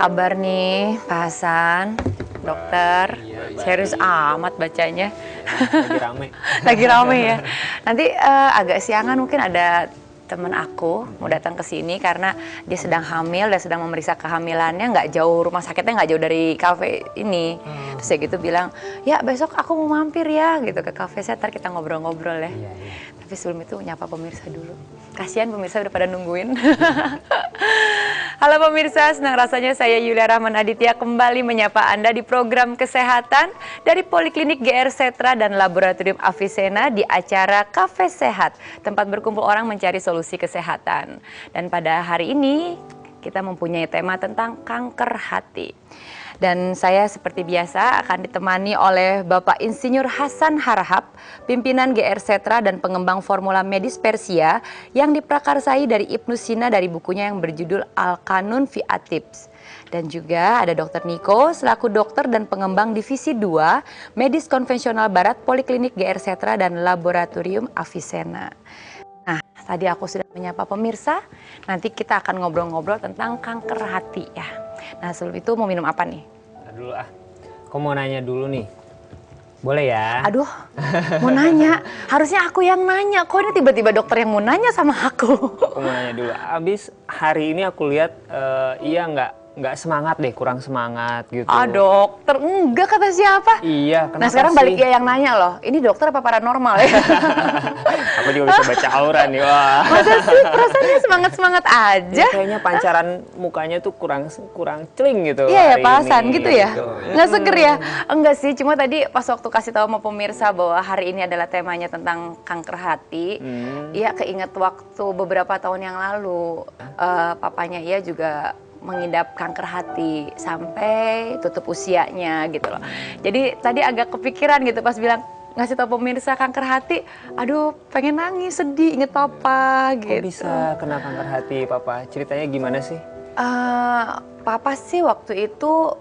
kabar nih, Pak Hasan? Dokter, Iya, serius amat bacanya. lagi rame. Lagi rame ya. Nanti agak siangan mungkin ada teman aku mau datang ke sini karena dia sedang hamil dan sedang memeriksa kehamilannya, nggak jauh, rumah sakitnya nggak jauh dari kafe ini. Terus ya gitu bilang, ya besok aku mau mampir ya gitu ke kafe saya, ntar kita ngobrol-ngobrol ya. Iya. Tapi sebelum itu nyapa pemirsa dulu. Kasihan pemirsa udah pada nungguin. Halo pemirsa, senang rasanya saya Yulia Rahman Aditya kembali menyapa Anda di program Kesehatan dari Poliklinik GR Setra dan Laboratorium Avicenna di acara Cafe Sehat, tempat berkumpul orang mencari solusi kesehatan. Dan pada hari ini kita mempunyai tema tentang kanker hati. Dan saya seperti biasa akan ditemani oleh Bapak Insinyur Hasan Harahap, pimpinan GR Setra dan pengembang formula medis Persia yang diprakarsai dari Ibnu Sina dari bukunya yang berjudul Al-Qanun fi At-Tibbs. Dan juga ada Dr. Niko selaku dokter dan pengembang divisi 2 medis konvensional barat Poliklinik GR Setra dan Laboratorium Avicenna. Nah, tadi aku sudah menyapa pemirsa, nanti kita akan ngobrol-ngobrol tentang kanker hati ya. Nah, sebelum itu mau minum apa nih? Ntar dulu ah. Kok mau nanya dulu nih? Boleh ya? Aduh, mau nanya. Harusnya aku yang nanya. Kok ini tiba-tiba dokter yang mau nanya sama aku? Aku mau nanya dulu. Abis hari ini aku lihat iya nggak semangat deh, kurang semangat gitu. Ah, dokter, enggak kata siapa? Iya, kenapa Nah, sekarang sih? balik ya yang nanya loh. Ini dokter apa paranormal ya? Aku juga bisa baca aura nih, wah. Masa sih rasanya semangat-semangat aja? Ini kayaknya pancaran mukanya tuh kurang celing gitu. Iya ya, hari Pak Hasan ini, gitu ya? gitu. Nggak seger ya? Enggak sih, cuma tadi pas waktu kasih tahu sama pemirsa bahwa hari ini adalah temanya tentang kanker hati, Iya keinget waktu beberapa tahun yang lalu, papanya Iya juga mengidap kanker hati sampai tutup usianya gitu loh. Jadi tadi agak kepikiran gitu pas bilang ngasih tau pemirsa kanker hati, aduh pengen nangis, sedih, inget papa Kok gitu. bisa kena kanker hati, Papa? Ceritanya gimana sih? Papa sih waktu itu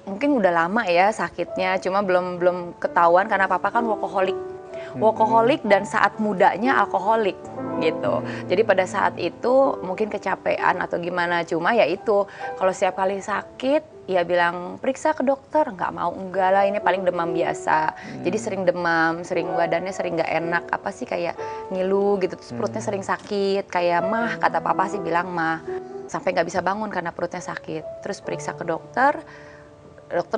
mungkin udah lama ya sakitnya, cuma belum ketahuan karena papa kan workaholic dan saat mudanya alkoholik gitu. Jadi pada saat itu mungkin kecapean atau gimana, cuma ya itu kalau setiap kali sakit ya bilang periksa ke dokter, nggak mau, enggak lah ini paling demam biasa. Jadi sering demam, sering badannya sering nggak enak, apa sih kayak ngilu gitu, terus perutnya sering sakit, kayak mah, kata papa sih bilang mah, sampai nggak bisa bangun karena perutnya sakit. Terus periksa ke dokter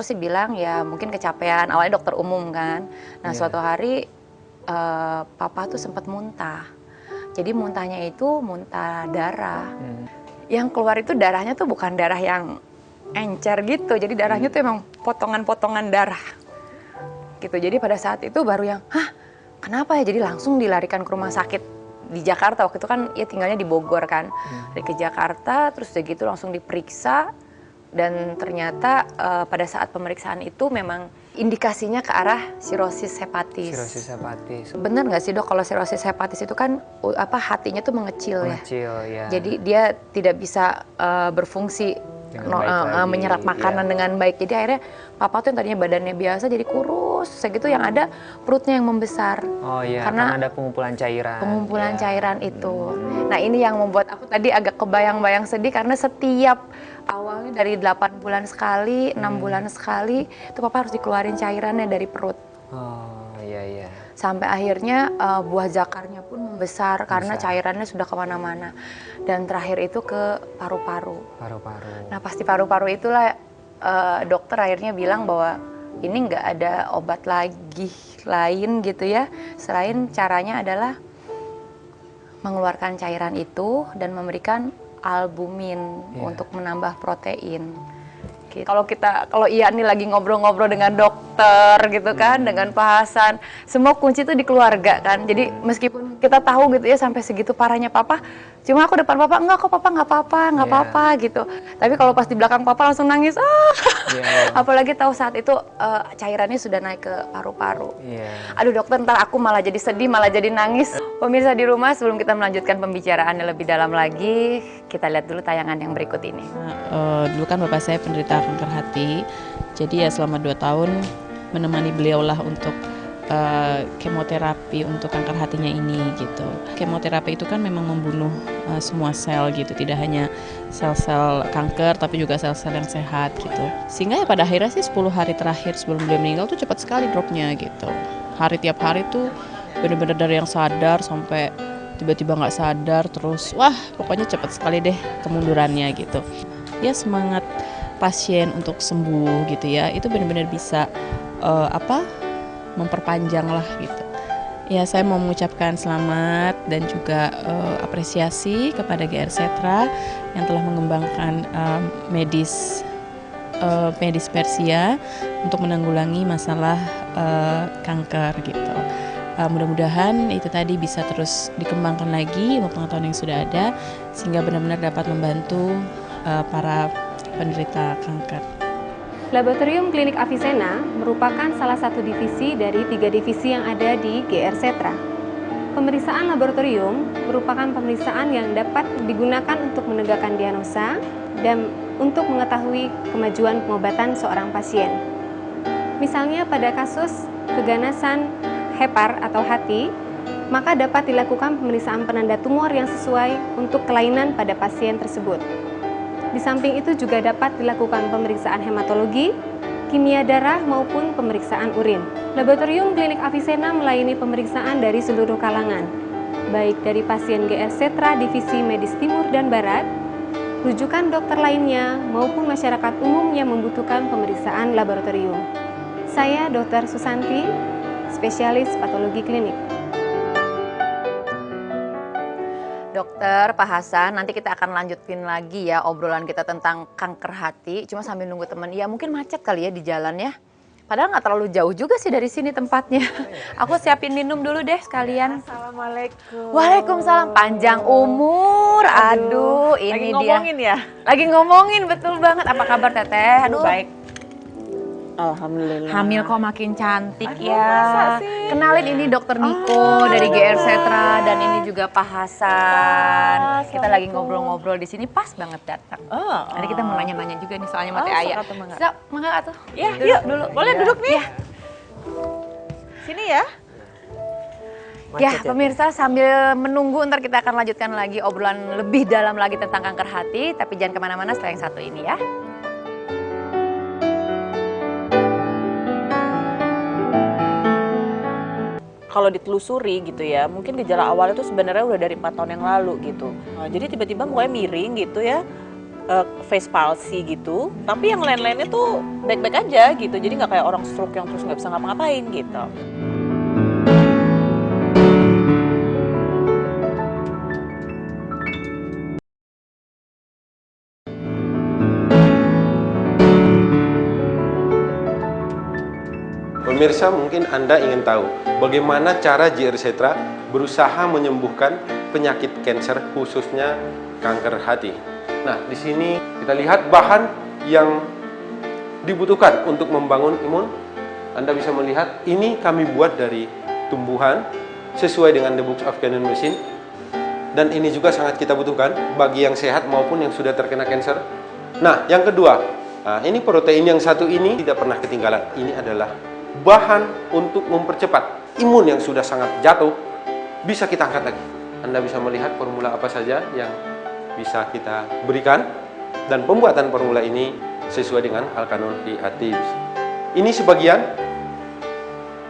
sih bilang ya mungkin kecapean, awalnya dokter umum kan. Nah suatu hari papa tuh sempat muntah. Jadi muntahnya itu muntah darah. Yang keluar itu darahnya tuh bukan darah yang encer gitu. Jadi darahnya tuh emang potongan-potongan darah. Gitu. Jadi pada saat itu baru yang, hah kenapa ya? Jadi langsung dilarikan ke rumah sakit di Jakarta. Waktu itu kan ya tinggalnya di Bogor kan. Dari ke Jakarta terus udah gitu langsung diperiksa. Dan ternyata pada saat pemeriksaan itu memang indikasinya ke arah sirosis hepatis. Sirosis hepatis. Bener nggak sih dok, kalau sirosis hepatis itu kan hatinya tuh mengecil ya. Ya. Jadi dia tidak bisa berfungsi menyerap makanan dengan baik. Jadi akhirnya papa tuh yang tadinya badannya biasa jadi kurus, segitu yang ada perutnya yang membesar. Oh iya, karena ada pengumpulan cairan. Pengumpulan cairan itu. Nah ini yang membuat aku tadi agak kebayang-bayang sedih karena setiap awalnya dari 8 bulan sekali, 6 bulan sekali, itu papa harus dikeluarin cairannya dari perut. Oh iya. Sampai akhirnya buah zakarnya pun membesar karena cairannya sudah kemana-mana. Dan terakhir itu ke paru-paru. Nah pasti paru-paru itulah dokter akhirnya bilang bahwa ini nggak ada obat lagi lain gitu ya. Selain caranya adalah mengeluarkan cairan itu dan memberikan albumin untuk menambah protein. Kalau Iya nih lagi ngobrol-ngobrol dengan dokter gitu kan, dengan Pak Hasan, semua kunci itu di keluarga kan. Jadi meskipun kita tahu gitu ya sampai segitu parahnya papa, cuma aku depan papa enggak kok papa nggak apa-apa gitu. Tapi kalau pas di belakang papa langsung nangis, apalagi tahu saat itu cairannya sudah naik ke paru-paru. Aduh dokter, ntar aku malah jadi sedih, malah jadi nangis. Pemirsa di rumah, sebelum kita melanjutkan pembicaraannya lebih dalam lagi, kita lihat dulu tayangan yang berikut ini. Dulu kan bapak saya penderita kanker hati, jadi ya selama 2 tahun menemani beliaulah untuk kemoterapi untuk kanker hatinya ini gitu. Kemoterapi itu kan memang membunuh semua sel gitu, tidak hanya sel-sel kanker tapi juga sel-sel yang sehat gitu. Sehingga ya pada akhirnya sih 10 hari terakhir sebelum dia meninggal tuh cepat sekali dropnya gitu. Tiap hari tuh bener-bener dari yang sadar sampai tiba-tiba nggak sadar, terus wah pokoknya cepat sekali deh kemundurannya gitu. Ya semangat pasien untuk sembuh gitu ya, itu benar-benar bisa memperpanjang lah gitu. Ya saya mau mengucapkan selamat dan juga apresiasi kepada GR Setra yang telah mengembangkan medis Persia untuk menanggulangi masalah kanker gitu. Mudah-mudahan itu tadi bisa terus dikembangkan lagi ilmu pengetahuan yang sudah ada sehingga benar-benar dapat membantu para penderita kanker. Laboratorium Klinik Avicenna merupakan salah satu divisi dari 3 divisi yang ada di GR Setra. Pemeriksaan laboratorium merupakan pemeriksaan yang dapat digunakan untuk menegakkan diagnosa dan untuk mengetahui kemajuan pengobatan seorang pasien. Misalnya pada kasus keganasan hepar atau hati, maka dapat dilakukan pemeriksaan penanda tumor yang sesuai untuk kelainan pada pasien tersebut. Di samping itu juga dapat dilakukan pemeriksaan hematologi, kimia darah maupun pemeriksaan urin. Laboratorium Klinik Avicenna melayani pemeriksaan dari seluruh kalangan, baik dari pasien GR Setra Divisi Medis Timur dan Barat, rujukan dokter lainnya maupun masyarakat umum yang membutuhkan pemeriksaan laboratorium. Saya Dr. Susanti, spesialis patologi klinik. Dokter, Pak Hasan, nanti kita akan lanjutin lagi ya obrolan kita tentang kanker hati. Cuma sambil nunggu teman, ya mungkin macet kali ya di jalan ya. Padahal nggak terlalu jauh juga sih dari sini tempatnya. Aku siapin minum dulu deh sekalian. Assalamualaikum. Waalaikumsalam, panjang umur. Aduh, ini lagi dia. ngomongin ya? Lagi ngomongin, betul banget. Apa kabar Teteh? Aduh, Baik. Alhamdulillah. hamil kok makin cantik Aduh, ya. masa sih? Kenalin ini Dokter Niko dari GR Setra dan ini juga Pak Hasan. Kita lagi ngobrol-ngobrol di sini, pas banget datang. Nanti kita mau nanya-nanya juga nih soalnya mati ayah. Siap, mangga atuh. Ya, Duduk yuk dulu. boleh Iya. duduk nih. Iya. Sini ya. Ya, pemirsa sambil menunggu ntar kita akan lanjutkan lagi obrolan lebih dalam lagi tentang kanker hati. Tapi jangan kemana-mana setelah yang satu ini ya. Kalau ditelusuri gitu ya, mungkin gejala awalnya itu sebenarnya udah dari 4 tahun yang lalu gitu. Jadi tiba-tiba mukanya miring gitu ya, face palsy gitu. Tapi yang lain-lainnya tuh baik-baik aja gitu. Jadi nggak kayak orang stroke yang terus nggak bisa ngapa-ngapain gitu. Pemirsa, mungkin Anda ingin tahu bagaimana cara GR Setra berusaha menyembuhkan penyakit kanker khususnya kanker hati. Nah, di sini kita lihat bahan yang dibutuhkan untuk membangun imun. Anda bisa melihat ini kami buat dari tumbuhan sesuai dengan the Books of Canon Medicine. Dan ini juga sangat kita butuhkan bagi yang sehat maupun yang sudah terkena kanker. Nah, yang kedua, ini protein yang satu ini tidak pernah ketinggalan. Ini adalah bahan untuk mempercepat imun yang sudah sangat jatuh, bisa kita angkat lagi. Anda bisa melihat formula apa saja yang bisa kita berikan, dan pembuatan formula ini sesuai dengan Al-Kanun fi At-Tibbs. Ini sebagian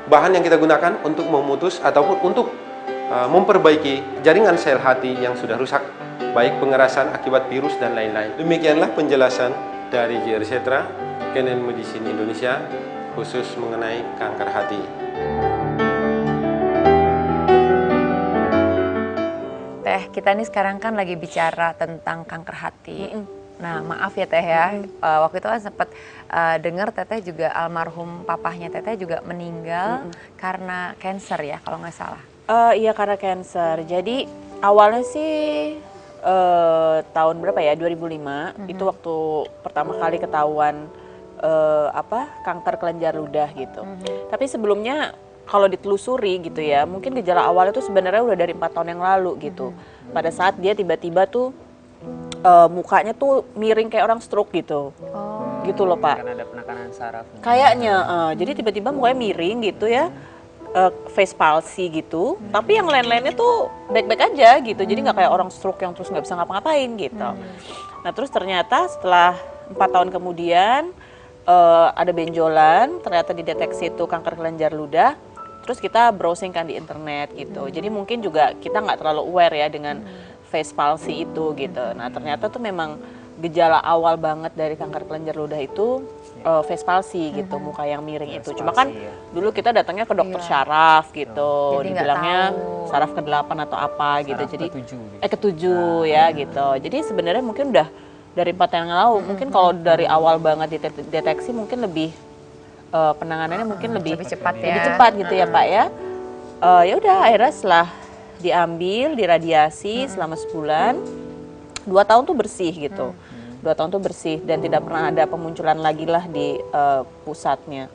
bahan yang kita gunakan untuk memutus ataupun untuk memperbaiki jaringan sel hati yang sudah rusak, baik pengerasan akibat virus dan lain-lain. Demikianlah penjelasan dari GR Setra, Canon Medicine Indonesia, khusus mengenai kanker hati. Teh, kita nih sekarang kan lagi bicara tentang kanker hati. Nah, maaf ya Teh ya, waktu itu kan sempat dengar Teteh juga almarhum papahnya Teteh juga meninggal karena kanker ya, kalau nggak salah. Iya, karena kanker. Jadi awalnya sih tahun berapa ya, 2005, itu waktu pertama kali ketahuan kanker kelenjar ludah gitu. Tapi sebelumnya kalau ditelusuri gitu ya, mungkin gejala awalnya tuh sebenarnya udah dari 4 tahun yang lalu gitu. Pada saat dia tiba-tiba tuh mukanya tuh miring kayak orang stroke gitu. Gitu loh Pak. Karena ada penekanan saraf. Kayaknya, jadi tiba-tiba mukanya miring gitu ya. face palsy gitu, tapi yang lain-lainnya tuh baik-baik aja gitu. Jadi nggak kayak orang stroke yang terus nggak bisa ngapa-ngapain gitu. Nah terus ternyata setelah 4 tahun kemudian ada benjolan, ternyata dideteksi itu kanker kelenjar ludah. Terus kita browsing kan di internet gitu. Jadi mungkin juga kita nggak terlalu aware ya dengan face palsy itu gitu. Nah ternyata tuh memang gejala awal banget dari kanker kelenjar ludah itu face palsy gitu, muka yang miring itu. Cuma kan dulu kita datangnya ke dokter syaraf gitu, Jadi nggak dibilangnya tahu. saraf ke-8 atau apa gitu. Saraf Jadi ke-7 gitu. ke-7 ya gitu. Jadi sebenarnya mungkin udah dari 4 tahun yang lalu, mungkin kalau dari awal banget dideteksi mungkin lebih penanganannya mungkin lebih cepat ya. lebih cepat gitu ya Pak ya. Ya udah akhirnya setelah diambil, diradiasi selama sebulan, 2 tahun tuh bersih gitu. 2 tahun tuh bersih dan tidak pernah ada pemunculan lagi lah di pusatnya.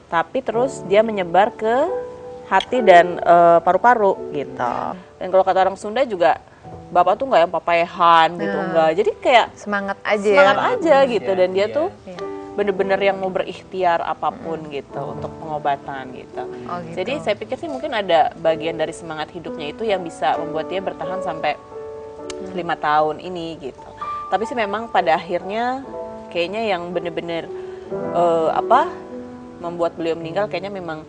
Tapi terus dia menyebar ke hati dan paru-paru gitu. Dan kalau kata orang Sunda juga, Bapak tuh nggak yang papayahan gitu, enggak. Jadi kayak Semangat aja. semangat aja gitu. Dan dia Iya. tuh bener-bener yang mau berikhtiar apapun gitu untuk pengobatan gitu. Oh, gitu. Jadi saya pikir sih mungkin ada bagian dari semangat hidupnya itu yang bisa membuat dia bertahan sampai 5 tahun ini gitu. Tapi sih memang pada akhirnya kayaknya yang bener-bener membuat beliau meninggal kayaknya memang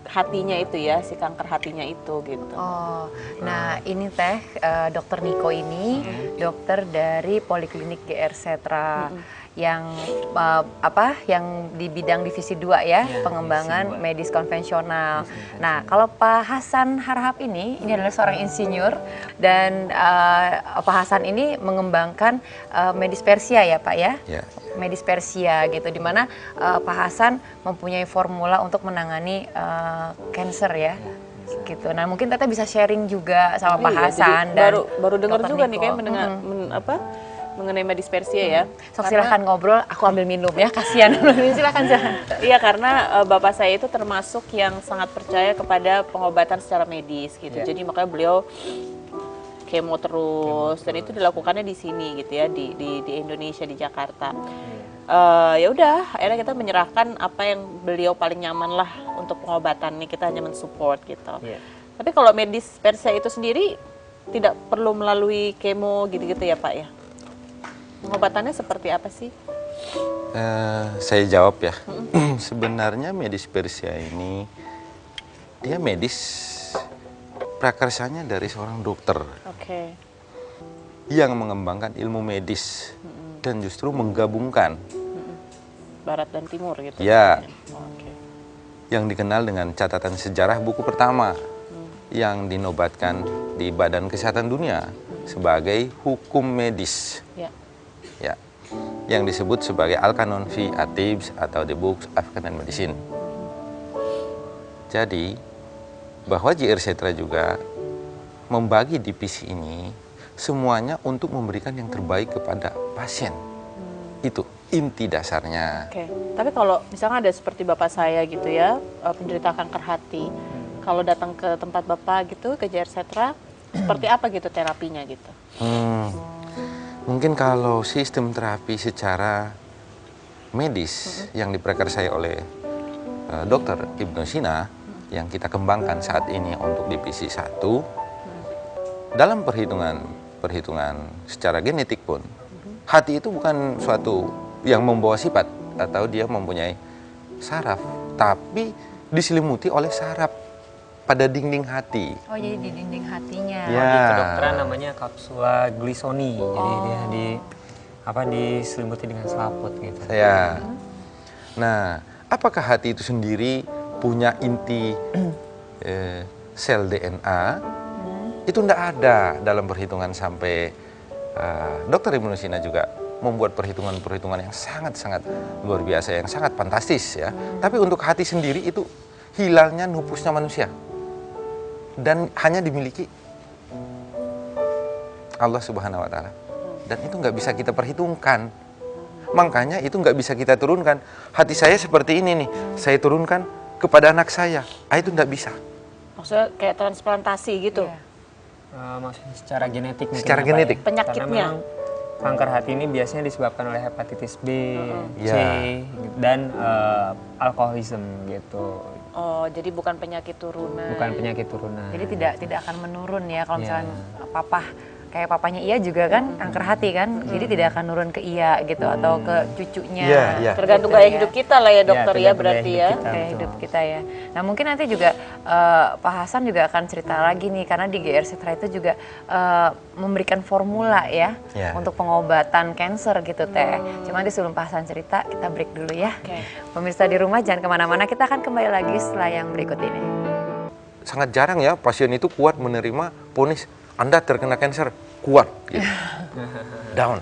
hatinya itu ya, si kanker hatinya itu gitu. Oh, nah ini teh Dokter Niko ini dokter dari Poliklinik GR Setra yang yang di bidang divisi 2 ya, pengembangan medis konvensional. Nah, kalau Pak Hasan Harahap ini adalah seorang insinyur dan Pak Hasan ini mengembangkan medis Persia ya Pak ya? Ya. Medis Persia gitu, dimana Pak Hasan mempunyai formula untuk menangani cancer ya. Gitu. Nah mungkin Teteh bisa sharing juga sama Pak Iya, Hasan jadi dan baru dengar Dr. juga Niko. nih kayak mengenai medis Persia ya. Sok Karena- silahkan ngobrol, aku ambil minum ya, kasihan. Silakan. Iya karena bapak saya itu termasuk yang sangat percaya kepada pengobatan secara medis gitu. Jadi makanya beliau kemo terus dan itu dilakukannya di sini gitu ya di Indonesia di Jakarta. Ya udah akhirnya kita menyerahkan apa yang beliau paling nyaman lah untuk pengobatannya, kita hanya mensupport gitu. Tapi kalau medis Persia itu sendiri tidak perlu melalui kemo gitu-gitu ya Pak ya? Pengobatannya seperti apa sih? Saya jawab ya. Sebenarnya medis Persia ini dia medis prakarsanya dari seorang dokter Oke. yang mengembangkan ilmu medis dan justru menggabungkan Barat dan Timur gitu. Ya. Oke. yang dikenal dengan catatan sejarah buku pertama yang dinobatkan di Badan Kesehatan Dunia sebagai hukum medis. Ya. Ya, yang disebut sebagai Al-Qanon fi At-Tibbs atau The Books of Afghan Medicine. Jadi, bahwa GR Setra juga membagi divisi ini semuanya untuk memberikan yang terbaik kepada pasien. Itu inti dasarnya. Oke. Tapi kalau misalnya ada seperti bapak saya gitu ya, penderita kanker hati, kalau datang ke tempat bapak gitu ke GR Setra, seperti apa gitu terapinya gitu? Mungkin kalau sistem terapi secara medis yang diprakarsai oleh Dr. Ibnu Sina yang kita kembangkan saat ini untuk divisi 1, dalam perhitungan secara genetik pun, hati itu bukan suatu yang membawa sifat atau dia mempunyai saraf, tapi diselimuti oleh saraf pada dinding hati. Oh jadi di dinding hatinya. Ya. Di kedokteran namanya kapsula glisoni. Jadi dia diselimuti dengan selaput gitu. Ya. Nah, apakah hati itu sendiri punya inti sel DNA? Itu tidak ada dalam perhitungan sampai Dr. Ibnu Sina juga membuat perhitungan-perhitungan yang sangat-sangat luar biasa, yang sangat fantastis ya. Tapi untuk hati sendiri itu hilalnya nupusnya manusia. Dan hanya dimiliki Allah Subhanahu wa Ta'ala. Dan itu nggak bisa kita perhitungkan. Makanya itu nggak bisa kita turunkan. Hati saya seperti ini nih, saya turunkan kepada anak saya. Itu nggak bisa. Maksudnya kayak transplantasi gitu? Maksudnya secara genetik mungkin. Secara ya, Pak, genetik. ya? Penyakitnya? Karena memang kanker hati ini biasanya disebabkan oleh hepatitis B, C, Ya. dan alkoholisme gitu. Oh, jadi bukan penyakit turunan. bukan penyakit turunan. Jadi tidak akan menurun ya kalau Iya. misalnya papa kayak papanya Iya juga kan kanker hati kan. Jadi tidak akan nurun ke Iya gitu atau ke cucunya. Iya, iya. Tergantung Gitu gaya ya. hidup kita lah ya dokter ya tergantung berarti gaya ya. hidup kita. Gaya betul. hidup kita ya. Nah mungkin nanti juga Pak Hasan juga akan cerita lagi nih karena di GR Setra itu juga memberikan formula ya Ya. untuk pengobatan kanker gitu Teh. Cuma nanti sebelum Pak Hasan cerita kita break dulu ya. Oke. Pemirsa di rumah jangan kemana-mana, kita akan kembali lagi setelah yang berikut ini. Sangat jarang ya pasien itu kuat menerima vonis Anda terkena kanker, kuat gitu. Down.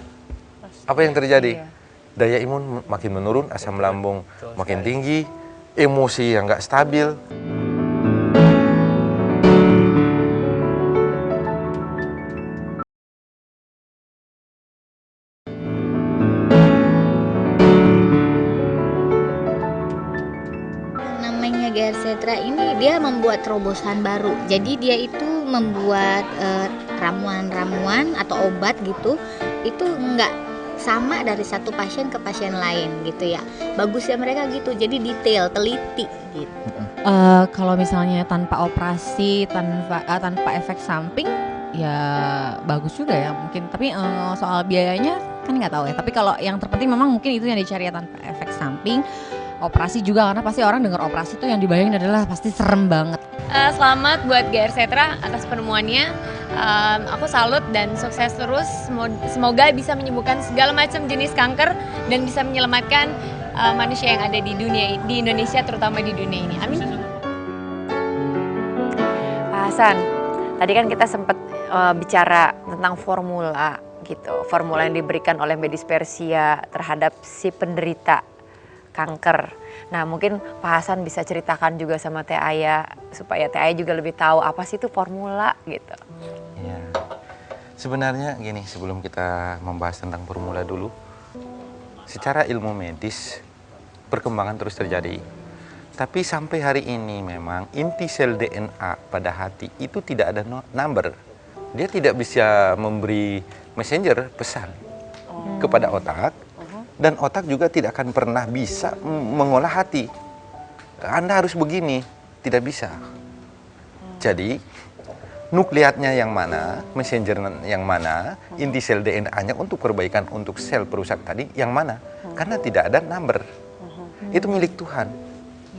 Apa yang terjadi? Iya. Daya imun makin menurun, asam lambung makin tinggi, emosi yang nggak stabil. Namanya GR Setra ini dia membuat terobosan baru. Jadi dia itu membuat ramuan-ramuan atau obat gitu, itu enggak sama dari satu pasien ke pasien lain gitu ya. Bagusnya mereka gitu, jadi detail, teliti gitu. Kalau misalnya tanpa operasi, tanpa efek samping, ya bagus juga ya mungkin. Tapi soal biayanya kan nggak tahu ya. Tapi kalau yang terpenting memang mungkin itu yang dicari ya, tanpa efek samping. Operasi juga karena pasti orang dengar operasi tuh yang dibayangin adalah pasti serem banget. Selamat buat GR Setra atas penemuannya. Aku salut dan sukses terus. Semoga bisa menyembuhkan segala macam jenis kanker dan bisa menyelamatkan manusia yang ada di dunia, di Indonesia terutama di dunia ini. Amin. Pak Hasan, tadi kan kita sempat bicara tentang formula gitu, formula yang diberikan oleh medis Persia terhadap si penderita kanker. Nah mungkin Pak Hasan bisa ceritakan juga sama Teh Aya supaya Teh Aya juga lebih tahu apa sih itu formula gitu. Ya. Sebenarnya gini, sebelum kita membahas tentang formula dulu, secara ilmu medis perkembangan terus terjadi. Tapi sampai hari ini memang inti sel DNA pada hati itu tidak ada number. Dia tidak bisa memberi messenger pesan kepada otak, dan otak juga tidak akan pernah bisa mengolah hati. Anda harus begini, tidak bisa. Jadi nukleatnya yang mana, messenger yang mana, inti sel DNA-nya untuk perbaikan untuk sel perusak tadi yang mana? Karena tidak ada number. Itu milik Tuhan.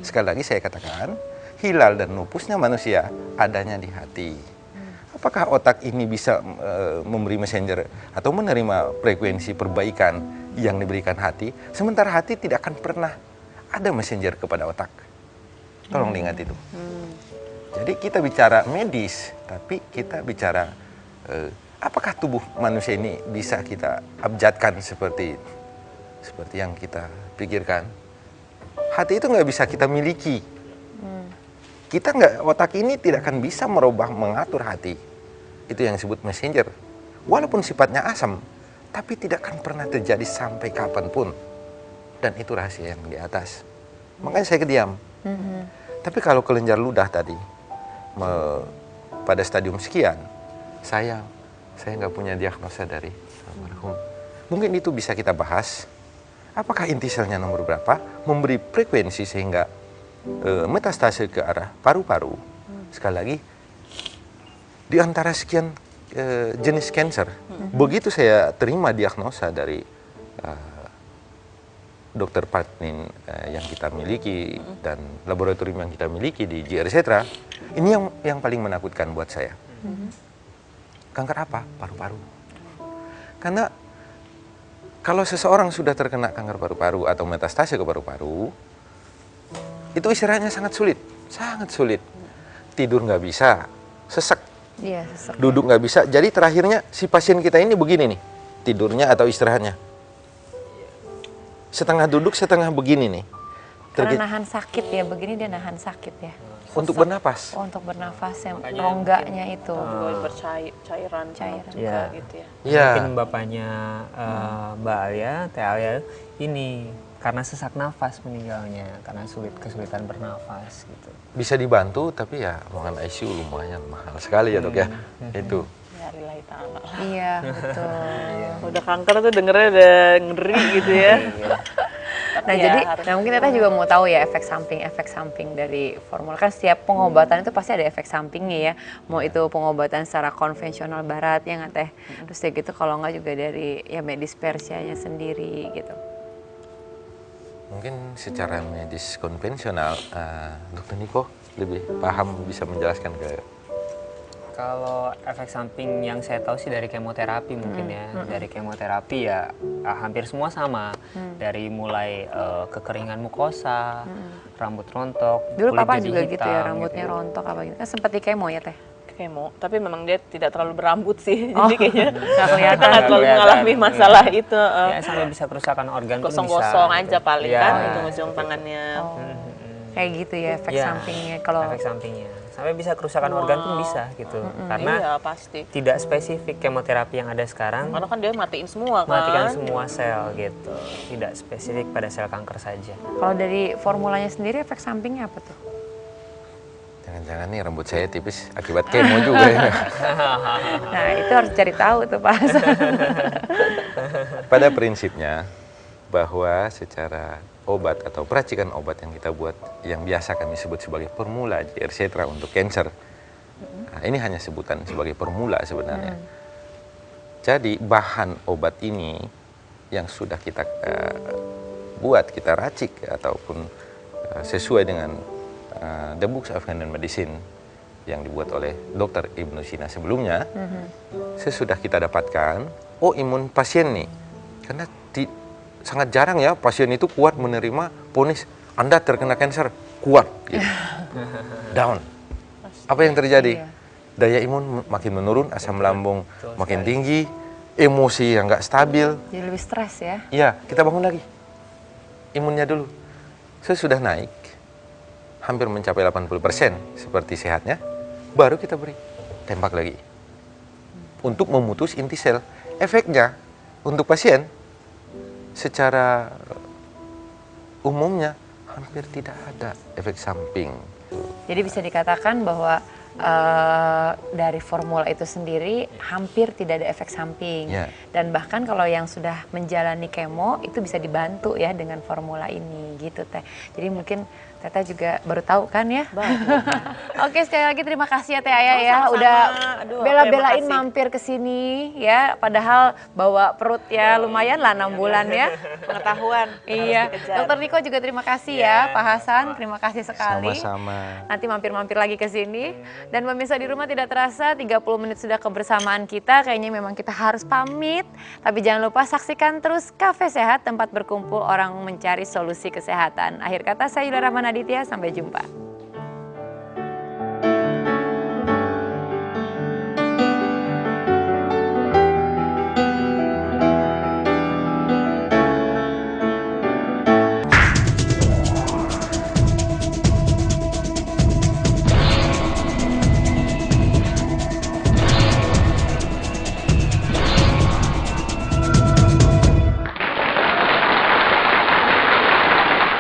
Sekali lagi saya katakan, hilal dan lupusnya manusia adanya di hati. Apakah otak ini bisa memberi messenger atau menerima frekuensi perbaikan yang diberikan hati, sementara hati tidak akan pernah ada messenger kepada otak. Tolong diingat itu. Jadi kita bicara medis, tapi kita bicara apakah tubuh manusia ini bisa kita abjadkan seperti yang kita pikirkan. Hati itu nggak bisa kita miliki. Kita nggak, otak ini tidak akan bisa merubah, mengatur hati. Itu yang disebut messenger. Walaupun sifatnya asam, tapi tidak akan pernah terjadi sampai kapanpun. Dan itu rahasia yang di atas. Makanya saya kediam. Tapi kalau kelenjar ludah tadi, pada stadium sekian, saya nggak punya diagnosa dari almarhum. Mungkin itu bisa kita bahas. Apakah inti selnya nomor berapa? Memberi frekuensi sehingga metastase ke arah paru-paru. Sekali lagi, di antara sekian jenis kanker, begitu saya terima diagnosa dari dokter Patnin yang kita miliki dan laboratorium yang kita miliki di GR Setra, ini yang paling menakutkan buat saya. Kanker apa? Paru-paru. Karena kalau seseorang sudah terkena kanker paru-paru atau metastase ke paru-paru, itu istirahatnya sangat sulit, sangat sulit. Tidur nggak bisa, sesek, Iya, sesek. duduk nggak bisa. Jadi terakhirnya si pasien kita ini begini nih, tidurnya atau istirahatnya. Setengah duduk, setengah begini nih. Karena nahan sakit ya, begini dia nahan sakit ya. Untuk bernapas. Oh, untuk bernafas yang rongganya itu. Cairan Cairan. juga gitu ya. Iya. Mungkin bapaknya Mbak Alia, Teh Alia, ini karena sesak nafas meninggalnya, karena kesulitan bernafas gitu. Bisa dibantu, tapi ya ruangan ICU lumayan mahal sekali ya dok ya. Itu. Ya lillahi ta'ala. Iya, betul. Udah kanker tuh dengernya udah ngeri gitu ya. Nah, Iya, jadi harus. mungkin Teteh juga mau tahu ya efek samping dari formula. Kan setiap pengobatan itu pasti ada efek sampingnya ya. Mau itu pengobatan secara konvensional barat ya nggak Teh. Terus ya gitu kalau nggak juga dari ya medis Persianya sendiri gitu. Mungkin secara medis konvensional, Dokter Niko lebih paham bisa menjelaskan ke. Kalau efek samping yang saya tahu sih dari kemoterapi mungkin ya. Dari kemoterapi ya hampir semua sama. Dari mulai kekeringan mukosa, rambut rontok, Dulu kulit Papa jadi juga gitu ya, hitam rambutnya gitu. rontok apa gitu. Kan sempat di kemo ya Teh. Kemo, tapi memang dia tidak terlalu berambut sih. Oh, Jadi kayaknya nggak kita kelihatan. nggak terlalu Kelihatan, mengalami iya. masalah itu. Ya sampai bisa kerusakan organ pun bisa. Gosong-gosong gitu. aja paling Iya. kan, ujung-ujung tangannya. Kayak gitu ya efek Iya, sampingnya kalau efek sampingnya. Sampai bisa kerusakan organ pun bisa gitu. Karena Iya pasti. tidak spesifik kemoterapi yang ada sekarang. Karena kan dia matiin semua kan. Matikan semua sel gitu. Tidak spesifik pada sel kanker saja. kalau dari formulanya sendiri efek sampingnya apa tuh? Jangan-jangan nih rambut saya tipis akibat kemo juga ya. Nah, itu harus cari tahu tuh Pak Hasan. Pada prinsipnya bahwa secara obat atau peracikan obat yang kita buat yang biasa kami sebut sebagai formula JR Cetra untuk cancer. Nah, ini hanya sebutan sebagai formula sebenarnya. Jadi bahan obat ini yang sudah kita buat, kita racik ataupun sesuai dengan The Books of Indian Medicine yang dibuat oleh Dr. Ibnu Sina sebelumnya, sesudah kita dapatkan, oh imun pasien nih, karena sangat jarang ya pasien itu kuat menerima vonis Anda terkena kanker, kuat, gitu. Down. Apa yang terjadi? Daya imun makin menurun, asam lambung makin tinggi, emosi yang nggak stabil. Jadi lebih stres ya. Iya, kita bangun lagi. Imunnya dulu. Sesudah naik, hampir mencapai 80% seperti sehatnya, baru kita beri, tembak lagi. Untuk memutus inti sel. Efeknya untuk pasien, secara umumnya hampir tidak ada efek samping. Jadi bisa dikatakan bahwa dari formula itu sendiri hampir tidak ada efek samping. Ya. Dan bahkan kalau yang sudah menjalani kemo itu bisa dibantu ya dengan formula ini gitu Teh. Jadi mungkin Teteh juga baru tahu kan ya. Oke, sekali lagi terima kasih ya Teh Aya ya sama-sama. udah Aduh, bela-belain makasih. mampir ke sini ya, padahal bawa perut ya lumayan lah 6 bulan ya. Pengetahuan. Iya. harus dikejar. Dokter Niko juga terima kasih ya, Pak Hasan, terima kasih sekali. Sama-sama. Nanti mampir-mampir lagi ke sini. Dan pemirsa di rumah tidak terasa 30 menit sudah kebersamaan kita. Kayaknya memang kita harus pamit. Tapi jangan lupa saksikan terus Cafe Sehat, tempat berkumpul orang mencari solusi kesehatan. Akhir kata saya Yudha Rahman Aditya, sampai jumpa.